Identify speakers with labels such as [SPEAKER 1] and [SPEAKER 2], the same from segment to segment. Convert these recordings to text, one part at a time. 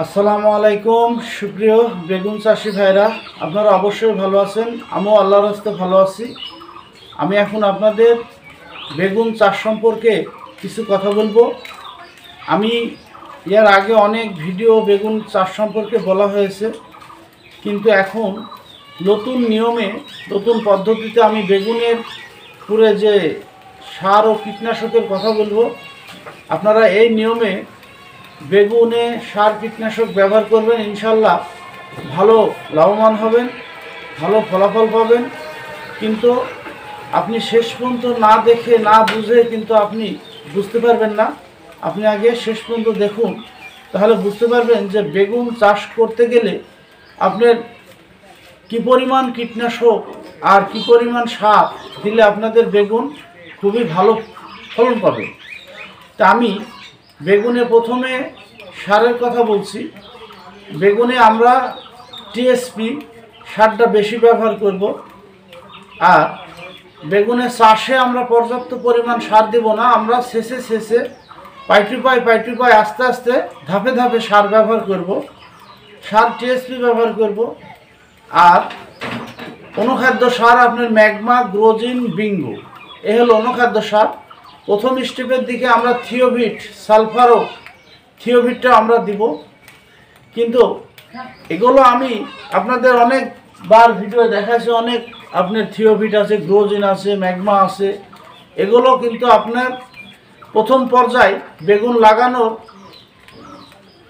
[SPEAKER 1] আসসালামু আলাইকুম সুপ্রিয় বেগুন চাষি ভাইরা, আপনারা অবশ্যই ভালো আছেন। আমিও আল্লাহর রাস্তে ভালো আছি। আমি এখন আপনাদের বেগুন চাষ সম্পর্কে কিছু কথা বলবো। আমি এর আগে অনেক ভিডিও বেগুন চাষ সম্পর্কে বলা হয়েছে, কিন্তু এখন নতুন নিয়মে নতুন পদ্ধতিতে আমি বেগুনের পুরে যে সার ও কীটনাশকের কথা বলবো। আপনারা এই নিয়মে বেগুনে সার কীটনাশক ব্যবহার করবেন, ইনশাল্লাহ ভালো লাভবান হবেন, ভালো ফলাফল পাবেন। কিন্তু আপনি শেষ পর্যন্ত না দেখে না বুঝে কিন্তু আপনি বুঝতে পারবেন না। আপনি আগে শেষ পর্যন্ত দেখুন, তাহলে বুঝতে পারবেন যে বেগুন চাষ করতে গেলে আপনার কি পরিমাণ কীটনাশক আর কি পরিমাণ সার দিলে আপনাদের বেগুন খুবই ভালো ফলন পাবে। তা আমি বেগুনে প্রথমে সারের কথা বলছি। বেগুনে আমরা টিএসপি সারটা বেশি ব্যবহার করব, আর বেগুনের চাষে আমরা পর্যাপ্ত পরিমাণ সার দেব না। আমরা শেষে পাই টু পাই আস্তে আস্তে ধাপে ধাপে সার ব্যবহার করব। সার টিএসপি ব্যবহার করব। আর অনুখাদ্য সার আপনার ম্যাগমা, গ্রোজিন, বিঙ্গো, এ হলো অনুখাদ্য সার। প্রথম স্টেপের দিকে আমরা থিওভিট, সালফারও থিওভিটটা আমরা দিব। কিন্তু এগুলো আমি আপনাদের অনেকবার ভিডিও দেখাচ্ছি। অনেক আপনার থিওভিট আছে, গ্রোজিন আছে, ম্যাগমা আছে। এগুলো কিন্তু আপনার প্রথম পর্যায়ে বেগুন লাগানোর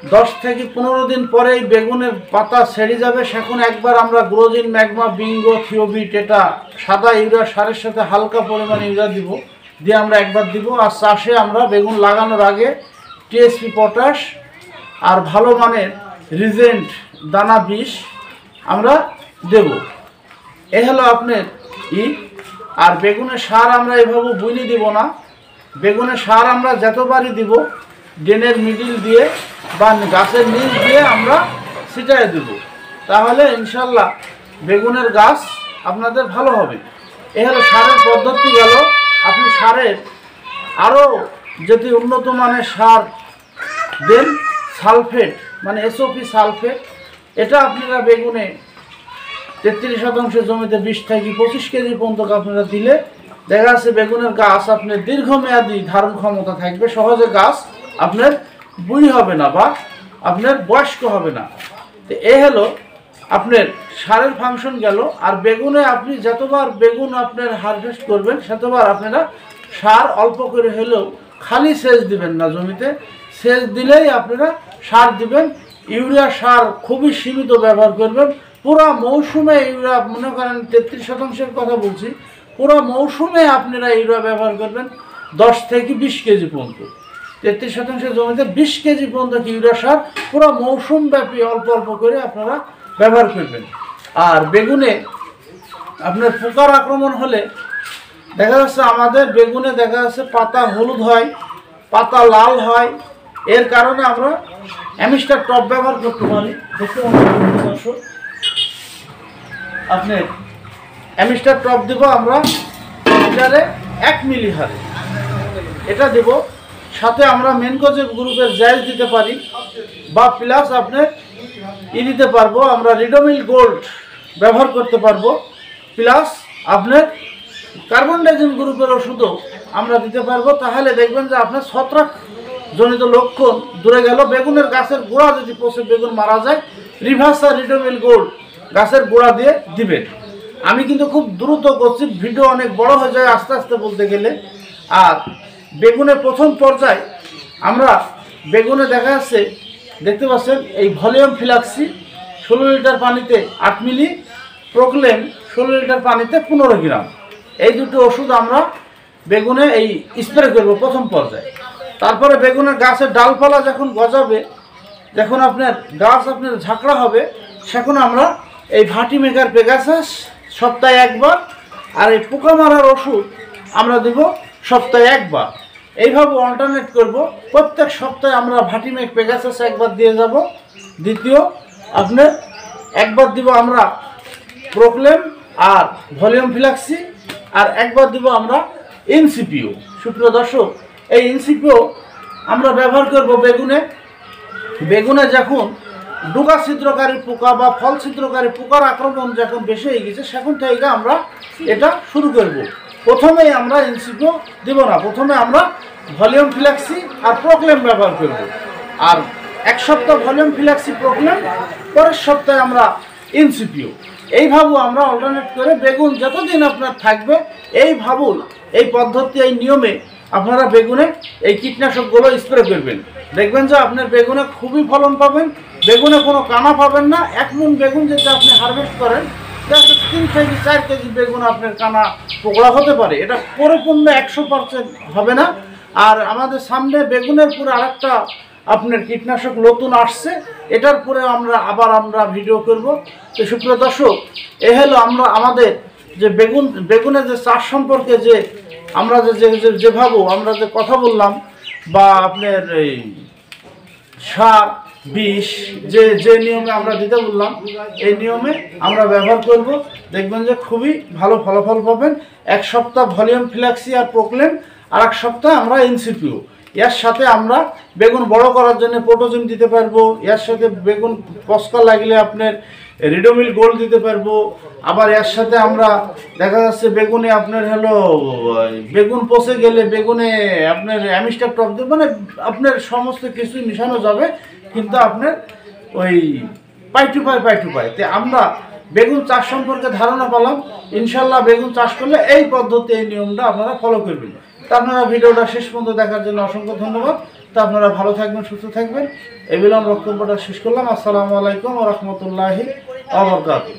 [SPEAKER 1] 10 থেকে 15 দিন পরেই বেগুনের পাতা ছেড়ে যাবে। সেখন একবার আমরা গ্রোজিন, ম্যাগমা, বিঙ্গো, থিওভিট, এটা সাদা ইউরিয়া সারের সাথে হালকা পরিমাণে ইউরিয়া দিব, দিয়ে আমরা একবার দিব। আর চাষে আমরা বেগুন লাগানোর আগে টিএসপি, পটাশ আর ভালো মানের রিজেন্ট দানা বিষ আমরা দেব। এ হলো আপনার আর বেগুনের সার আমরা এভাবে বুনে দিব না। বেগুনের সার আমরা যতবারই দিব, ড্রেনের মিডিল দিয়ে বা গাছের নিচ দিয়ে আমরা ছিটাই দেব। তাহলে ইনশাল্লাহ বেগুনের গাছ আপনাদের ভালো হবে। এ হলো সারের পদ্ধতি গেল। আপনি সারের আরও যদি উন্নত মানের সার দেন, সালফেট মানে এসওপি সালফেট, এটা আপনারা বেগুনে 33% জমিতে 20 থেকে 25 কেজি পর্যন্ত আপনারা দিলে দেখা যাচ্ছে বেগুনের গাছ আপনার দীর্ঘমেয়াদী ধারণ ক্ষমতা থাকবে। সহজে গাছ আপনার বুড়ি হবে না বা আপনার বয়স্ক হবে না। তো এ হলো আপনার সারের ফাংশন গেল। আর বেগুনে আপনি যতবার বেগুন আপনার হারভেস্ট করবেন, সেতবার আপনারা সার অল্প করে হলেও খালি সেচ দিবেন না। জমিতে সেচ দিলেই আপনারা সার দিবেন। ইউরিয়া সার খুবই সীমিত ব্যবহার করবেন। পুরো মৌসুমে ইউরিয়া, মনে করেন 33%-এর কথা বলছি, পুরো মৌসুমে আপনারা ইউরিয়া ব্যবহার করবেন 10 থেকে 20 কেজি পর্যন্ত। 33% জমিতে 20 কেজি পর্যন্ত ইউরিয়া সার পুরো মৌসুম ব্যাপী অল্প অল্প করে আপনারা ব্যবহার করবেন। আর বেগুনে আপনার পোকার আক্রমণ হলে দেখা যাচ্ছে আমাদের বেগুনে দেখা যাচ্ছে পাতা হলুদ হয়, পাতা লাল হয়। এর কারণে আমরা অ্যামিস্টার টপ ব্যবহার করতে পারি। দেখতে আপনি অ্যামিস্টার টপ দেব আমরা লিটারে 1 মিলি হারে, এটা দেব। সাথে আমরা মেনকোজেব গ্রুপের জাইল দিতে পারি, বা প্লাস আপনার দিতে পারবো আমরা রিডোমিল গোল্ড ব্যবহার করতে পারবো। প্লাস আপনার কার্বন ডাইজিন গ্রুপের ওষুধও আমরা দিতে পারবো। তাহলে দেখবেন যে আপনার ছত্রাক জনিত লক্ষণ দূরে গেল। বেগুনের গাছের গোড়া যদি পচে বেগুন মারা যায়, রিভার্সা রিডোমিল গোল্ড গাছের গোড়া দিয়ে দিবেন। আমি কিন্তু খুব দ্রুত করছি, ভিডিও অনেক বড় হয়ে যায় আস্তে আস্তে বলতে গেলে। আর বেগুনের প্রথম পর্যায়ে আমরা বেগুনে দেখা যাচ্ছে, দেখতে পাচ্ছেন এই ভলিউম ফ্লাক্সি 16 লিটার পানিতে 8 মিলি, প্রোক্লেম 16 লিটার পানিতে 15 গ্রাম, এই দুটো ওষুধ আমরা বেগুনে এই স্প্রে করব প্রথম পর্যায়ে। তারপরে বেগুনের গাছের ডালপালা যখন গজাবে, যখন আপনার গাছ আপনার ঝাঁকড়া হবে, সেখন আমরা এই ভার্টিমেকার পেগাসাস সপ্তাহে একবার, আর এই পোকা মারার ওষুধ আমরা দেব সপ্তাহে একবার। এইভাবে অল্টারনেট করব। প্রত্যেক সপ্তাহে আমরা ভার্টিমেক পেগাসাস একবার দিয়ে যাব। দ্বিতীয় আপনার একবার দিব আমরা প্রোক্লেম আর ভলিউম ফ্লাক্সি, আর একবার দিব আমরা এনসিপিও। সুপ্রিয় দর্শক, এই এনসিপিও আমরা ব্যবহার করব বেগুনে বেগুনে যখন ডুগা ছিদ্রকারী পোকা বা ফল ছিদ্রকারী পোকার আক্রমণ যখন বেশি হয়ে গেছে, সেখান থেকে আমরা এটা শুরু করব। প্রথমেই আমরা এনসিপিও দেব না, প্রথমে আমরা ভলিউম ফ্ল্যাক্সি আর প্রোক্লেম ব্যবহার করব। আর এক সপ্তাহ ভলিউম ফ্ল্যাক্সি প্রোক্লেম, পরের সপ্তাহে আমরা এনসিপিও। এইভাবে আমরা অল্টারনেট করে বেগুন যতদিন আপনার থাকবে এই পদ্ধতি, এই নিয়মে আপনারা বেগুনে এই কীটনাশকগুলো স্প্রে করবেন। দেখবেন যে আপনার বেগুনে খুবই ফলন পাবেন, বেগুনে কোনো কানা পাবেন না। 1 মণ বেগুন যেটা আপনি হারভেস্ট করেন, 3 থেকে 4 কেজি বেগুন আপনার কানা পোকড়া হতে পারে। এটা পরিপূর্ণ 100% হবে না। আর আমাদের সামনে বেগুনের পুরো আরেকটা আপনার কীটনাশক নতুন আসছে, এটার পরে আমরা ভিডিও করব। তো সুপ্রিয় দর্শক, এ হলো আমাদের যে বেগুনের যে চাষ সম্পর্কে যে আমরা যেভাবে আমরা যে কথা বললাম, বা আপনার এই সার বিষ যে নিয়মে আমরা দিতে বললাম, এই নিয়মে আমরা ব্যবহার করব। দেখবেন যে খুবই ভালো ফলাফল পাবেন। 1 সপ্তাহ ভলিউম ফ্ল্যাক্সি আর প্রোক্লেম, আর 1 সপ্তাহ আমরা এনসিপিও। এর সাথে আমরা বেগুন বড় করার জন্য প্রোটোজিম দিতে পারবো। এর সাথে বেগুন পস্কা লাগলে আপনার রিডোমিল গোল্ড দিতে পারবো। আবার এর সাথে আমরা দেখা যাচ্ছে বেগুনে আপনার বেগুন পচে গেলে বেগুনে আপনার অ্যামিস্টার টপ দেবে, মানে আপনার সমস্ত কিছুই মিশানো যাবে, কিন্তু আপনার ওই পাই টু পাই। তো আমরা বেগুন চাষ সম্পর্কে ধারণা পেলাম। ইনশাল্লাহ বেগুন চাষ করলে এই পদ্ধতি, এই নিয়মটা আপনারা ফলো করবেন। তা আপনারা ভিডিওটা শেষ পর্যন্ত দেখার জন্য অসংখ্য ধন্যবাদ। তা আপনারা ভালো থাকবেন, সুস্থ থাকবেন। এই বিলম্ব বক্তব্যটা শেষ করলাম। আসসালামু আলাইকুম ওয়া রাহমাতুল্লাহি ওয়া বারাকাতুহু।